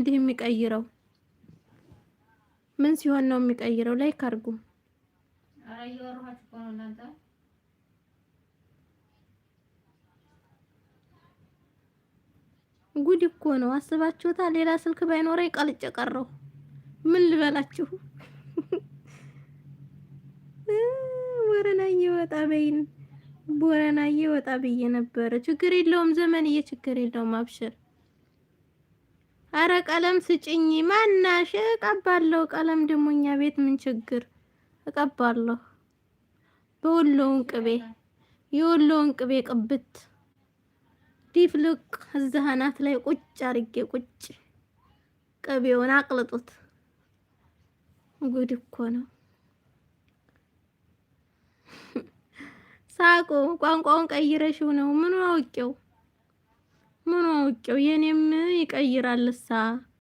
እንዲህ የሚቀይረው ምን ሲሆን ነው የሚቀይረው? ላይክ አድርጉ። ኧረ እያወራኋችሁ እኮ ነው እናንተ። ጉድ እኮ ነው። አስባችሁታል? ሌላ ስልክ ባይኖረኝ ቀልጬ ቀረሁ። ምን ልበላችሁ? ወረናዬ ወጣ በይን። ቦረናዬ ወጣ ብዬ ነበረ። ችግር የለውም ዘመንዬ፣ ችግር የለውም አብሽር። አረ ቀለም ስጭኝ ማናሽ? እቀባለሁ። ቀለም ደግሞ እኛ ቤት ምን ችግር እቀባለሁ። በወሎውን ቅቤ የወሎውን ቅቤ ቅብት ዲፍልቅ እዚህ አናት ላይ ቁጭ አርጌ ቁጭ። ቅቤውን አቅልጡት። ጉድ እኮ ነው። ሳቁ። ቋንቋውን ቀይረሽው ነው? ምኑ አውቄው የኔም ይቀይራልሳ